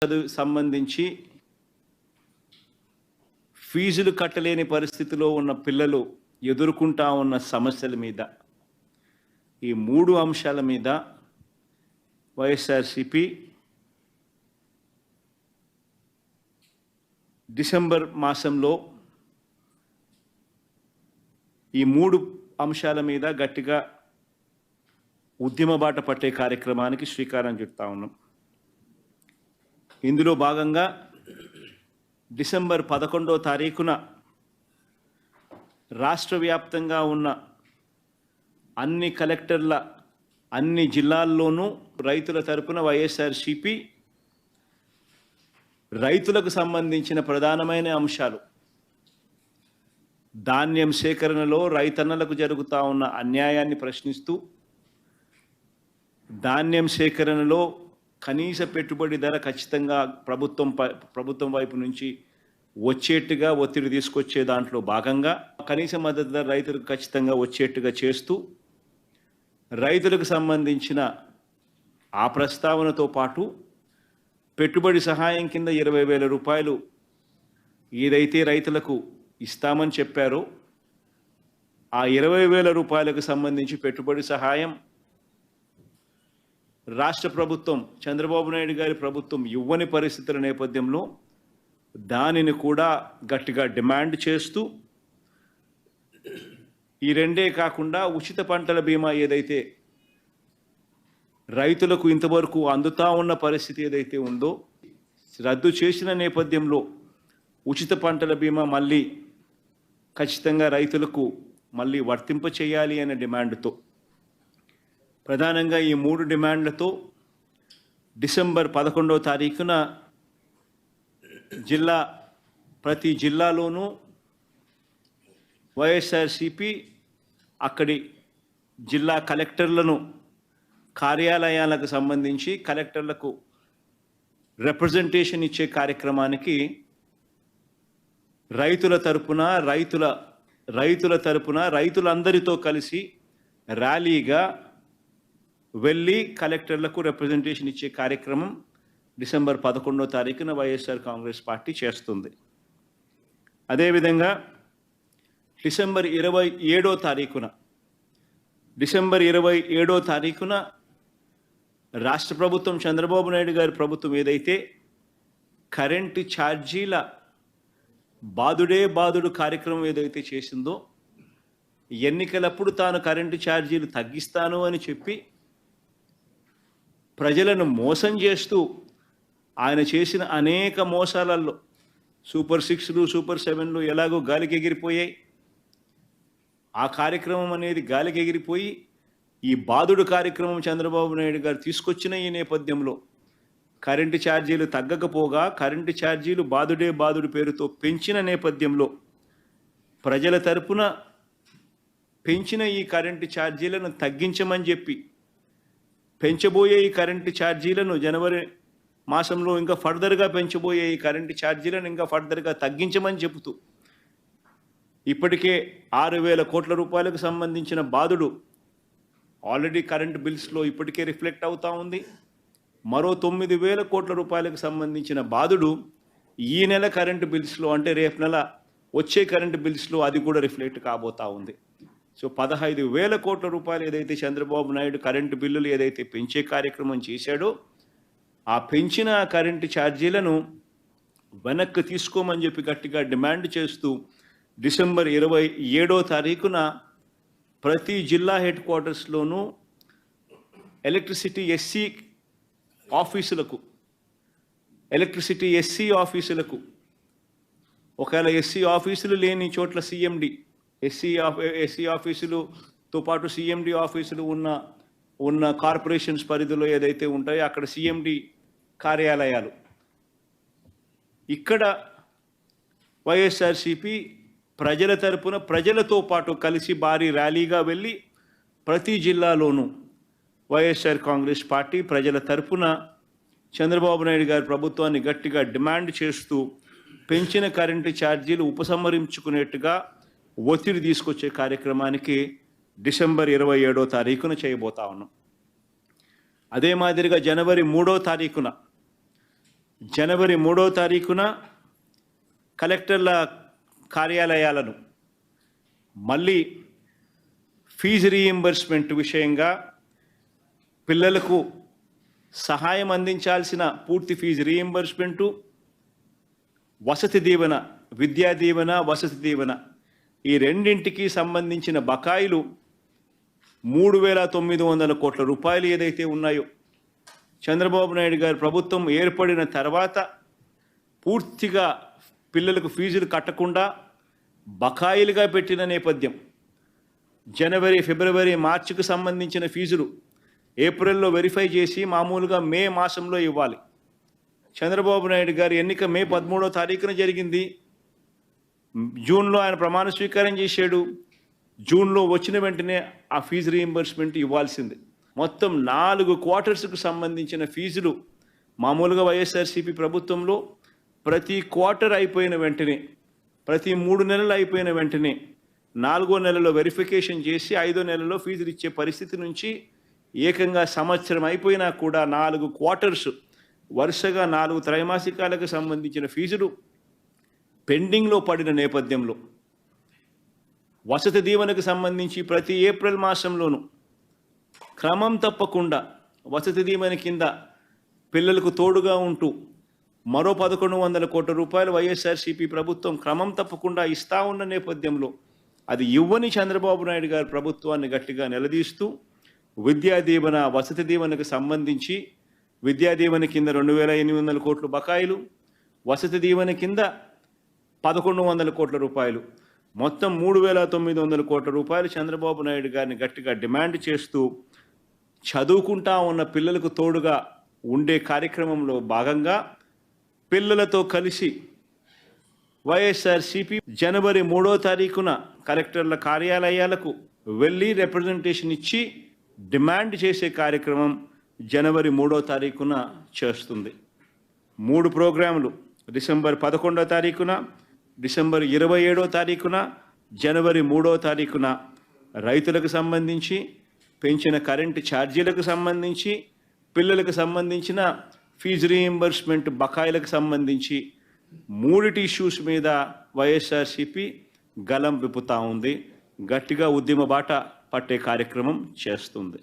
సంబంధించి ఫీజులు కట్టలేని పరిస్థితిలో ఉన్న పిల్లలు ఎదుర్కొంటా ఉన్న సమస్యల మీద ఈ మూడు అంశాల మీద వైఎస్ఆర్సీపీ డిసెంబర్ మాసంలో ఈ మూడు అంశాల మీద గట్టిగా ఉద్యమ బాట పట్టే కార్యక్రమానికి శ్రీకారం చుడతా ఉన్నాం. ఇందులో భాగంగా డిసెంబర్ 11వ తారీఖున రాష్ట్ర వ్యాప్తంగా ఉన్న అన్ని కలెక్టర్ల అన్ని జిల్లాల్లోనూ రైతుల తరపున వైఎస్ఆర్సీపీ రైతులకు సంబంధించిన ప్రధానమైన అంశాలు, ధాన్యం సేకరణలో రైతన్నలకు జరుగుతూ ఉన్న అన్యాయాన్ని ప్రశ్నిస్తూ, ధాన్యం సేకరణలో కనీస పెట్టుబడి ధర ఖచ్చితంగా ప్రభుత్వం వైపు నుంచి వచ్చేట్టుగా ఒత్తిడి తీసుకొచ్చే దాంట్లో భాగంగా కనీస మద్దతు ధర రైతులకు ఖచ్చితంగా వచ్చేట్టుగా చేస్తూ, రైతులకు సంబంధించిన ఆ ప్రస్తావనతో పాటు పెట్టుబడి సహాయం కింద 20,000 రూపాయలు ఏదైతే రైతులకు ఇస్తామని చెప్పారో ఆ 20,000 రూపాయలకు సంబంధించి పెట్టుబడి సహాయం రాష్ట్ర ప్రభుత్వం, చంద్రబాబు నాయుడు గారి ప్రభుత్వం ఇవ్వని పరిస్థితుల నేపథ్యంలో దానిని కూడా గట్టిగా డిమాండ్ చేస్తూ, ఈ రెండే కాకుండా ఉచిత పంటల బీమా ఏదైతే రైతులకు ఇంతవరకు అందుతా ఉన్న పరిస్థితి ఏదైతే ఉందో రద్దు చేసిన నేపథ్యంలో ఉచిత పంటల బీమా మళ్ళీ ఖచ్చితంగా రైతులకు మళ్ళీ వర్తింప చేయాలి అనే డిమాండ్తో, ప్రధానంగా ఈ మూడు డిమాండ్లతో డిసెంబర్ 11వ తారీఖున ప్రతి జిల్లాలోనూ వైఎస్ఆర్సీపీ అక్కడి జిల్లా కలెక్టర్లను కార్యాలయాలకు సంబంధించి కలెక్టర్లకు రిప్రజెంటేషన్ ఇచ్చే కార్యక్రమానికి రైతులందరితో కలిసి ర్యాలీగా వెళ్ళి కలెక్టర్లకు రిప్రజెంటేషన్ ఇచ్చే కార్యక్రమం డిసెంబర్ 11వ తారీఖున వైఎస్ఆర్ కాంగ్రెస్ పార్టీ చేస్తుంది. అదేవిధంగా డిసెంబర్ 27వ తారీఖున రాష్ట్ర ప్రభుత్వం, చంద్రబాబు నాయుడు గారి ప్రభుత్వం ఏదైతే కరెంటు ఛార్జీల బాదుడు కార్యక్రమం ఏదైతే చేసిందో, ఎన్నికలప్పుడు తాను కరెంటు ఛార్జీలు తగ్గిస్తాను అని చెప్పి ప్రజలను మోసం చేస్తూ ఆయన చేసిన అనేక మోసాలలో సూపర్ 6లు సూపర్ 7లు ఎలాగో గాలికి ఎగిరిపోయాయి. ఆ కార్యక్రమం అనేది గాలికి ఎగిరిపోయి ఈ బాదుడు కార్యక్రమం చంద్రబాబు నాయుడు గారు తీసుకొచ్చిన ఈ నేపథ్యంలో కరెంటు ఛార్జీలు తగ్గకపోగా కరెంటు ఛార్జీలు బాదుడు పేరుతో పెంచిన నేపథ్యంలో ప్రజల తరపున పెంచిన ఈ కరెంటు ఛార్జీలను తగ్గించమని చెప్పి పెంచబోయే ఈ కరెంటు ఛార్జీలను జనవరి మాసంలో ఇంకా ఫర్దర్గా పెంచబోయే ఈ కరెంటు ఛార్జీలను ఇంకా ఫర్దర్గా తగ్గించమని చెబుతూ ఇప్పటికే 6,000 కోట్ల రూపాయలకు సంబంధించిన బాదుడు ఆల్రెడీ కరెంటు బిల్స్లో ఇప్పటికే రిఫ్లెక్ట్ అవుతూ ఉంది. మరో 9,000 కోట్ల రూపాయలకు సంబంధించిన బాదుడు ఈ నెల కరెంటు బిల్స్లో, అంటే రేపు నెల వచ్చే కరెంటు బిల్స్లో అది కూడా రిఫ్లెక్ట్ కాబోతూ ఉంది. సో 15,000 కోట్ల రూపాయలు ఏదైతే చంద్రబాబు నాయుడు కరెంటు బిల్లులు ఏదైతే పెంచే కార్యక్రమం చేశాడో ఆ పెంచిన కరెంటు ఛార్జీలను వెనక్కి తీసుకోమని చెప్పి గట్టిగా డిమాండ్ చేస్తూ డిసెంబర్ 27వ తారీఖున ప్రతి జిల్లా హెడ్ క్వార్టర్స్లోనూ ఎలక్ట్రిసిటీ ఎస్సీ ఆఫీసులకు ఒకవేళ ఎస్సీ ఆఫీసులు లేని చోట్ల సిఎండి, ఎస్సీ ఆఫీసులతో పాటు సిఎండి ఆఫీసులు ఉన్న కార్పొరేషన్స్ పరిధిలో ఏదైతే ఉంటాయో అక్కడ సిఎండి కార్యాలయాలు, ఇక్కడ వైఎస్ఆర్సీపీ ప్రజల తరపున ప్రజలతో పాటు కలిసి భారీ ర్యాలీగా వెళ్ళి ప్రతి జిల్లాలోనూ వైఎస్ఆర్ కాంగ్రెస్ పార్టీ ప్రజల తరపున చంద్రబాబు నాయుడు గారి ప్రభుత్వాన్ని గట్టిగా డిమాండ్ చేస్తూ పెంచిన కరెంటు ఛార్జీలు ఉపసంహరించుకునేట్టుగా ఒత్తిడి తీసుకొచ్చే కార్యక్రమానికి డిసెంబర్ 27వ తారీఖున చేయబోతా ఉన్నాం. అదే మాదిరిగా జనవరి 3వ తారీఖున జనవరి 3వ తారీఖున కలెక్టర్ల కార్యాలయాలను మళ్ళీ ఫీజు రీయింబర్స్మెంట్ విషయంగా పిల్లలకు సహాయం అందించాల్సిన పూర్తి ఫీజు రీయింబర్స్మెంటు, వసతి దీవెన, విద్యా దీవెన, వసతి దీవెన ఈ రెండింటికి సంబంధించిన బకాయిలు 3,900 కోట్ల రూపాయలు ఏదైతే ఉన్నాయో చంద్రబాబు నాయుడు గారి ప్రభుత్వం ఏర్పడిన తర్వాత పూర్తిగా పిల్లలకు ఫీజులు కట్టకుండా బకాయిలుగా పెట్టిన నేపథ్యం. జనవరి, ఫిబ్రవరి, మార్చికి సంబంధించిన ఫీజులు ఏప్రిల్లో వెరిఫై చేసి మామూలుగా మే మాసంలో ఇవ్వాలి. చంద్రబాబు నాయుడు గారి ఎన్నిక మే 13వ తారీఖున జరిగింది. జూన్లో ఆయన ప్రమాణ స్వీకారం చేశాడు. జూన్లో వచ్చిన వెంటనే ఆ ఫీజు రీయింబర్స్మెంట్ ఇవ్వాల్సింది. మొత్తం 4 క్వార్టర్స్కు సంబంధించిన ఫీజులు మామూలుగా వైఎస్ఆర్సీపీ ప్రభుత్వంలో ప్రతి క్వార్టర్ అయిపోయిన వెంటనే, ప్రతి 3 నెలలు అయిపోయిన వెంటనే 4వ నెలలో వెరిఫికేషన్ చేసి 5వ నెలలో ఫీజులు ఇచ్చే పరిస్థితి నుంచి ఏకంగా సంవత్సరం అయిపోయినా కూడా 4 క్వార్టర్స్ వరుసగా 4 త్రైమాసికాలకు సంబంధించిన ఫీజులు పెండింగ్లో పడిన నేపథ్యంలో వసతి దీవెనకు సంబంధించి ప్రతి ఏప్రిల్ మాసంలోనూ క్రమం తప్పకుండా వసతి దీవెన కింద పిల్లలకు తోడుగా ఉంటూ మరో 1,100 కోట్ల రూపాయలు వైఎస్ఆర్సీపీ ప్రభుత్వం క్రమం తప్పకుండా ఇస్తా ఉన్న నేపథ్యంలో అది ఇవ్వని చంద్రబాబు నాయుడు గారి ప్రభుత్వాన్ని గట్టిగా నిలదీస్తూ విద్యా దీవెన, వసతి దీవెనకు సంబంధించి విద్యా దీవెన కింద 2,800 కోట్ల బకాయిలు, వసతి దీవెన కింద 1,100 కోట్ల రూపాయలు, మొత్తం 3,900 కోట్ల రూపాయలు చంద్రబాబు నాయుడు గారిని గట్టిగా డిమాండ్ చేస్తూ చదువుకుంటా ఉన్న పిల్లలకు తోడుగా ఉండే కార్యక్రమంలో భాగంగా పిల్లలతో కలిసి వైఎస్ఆర్సీపీ జనవరి 3వ తారీఖున కలెక్టర్ల కార్యాలయాలకు వెళ్ళి రిప్రజెంటేషన్ ఇచ్చి డిమాండ్ చేసే కార్యక్రమం జనవరి 3వ తారీఖున చేస్తుంది. 3 ప్రోగ్రాములు డిసెంబర్ 11వ తారీఖున, డిసెంబర్ 27వ తారీఖున, జనవరి 3వ తారీఖున రైతులకు సంబంధించి, పెంచిన కరెంటు ఛార్జీలకు సంబంధించి, పిల్లలకు సంబంధించిన ఫీజు రీయింబర్స్మెంట్ బకాయిలకు సంబంధించి 3 ఇష్యూస్ మీద వైఎస్ఆర్సీపీ గలం విప్పుతా ఉంది. గట్టిగా ఉద్యమ బాట పట్టే కార్యక్రమం చేస్తుంది.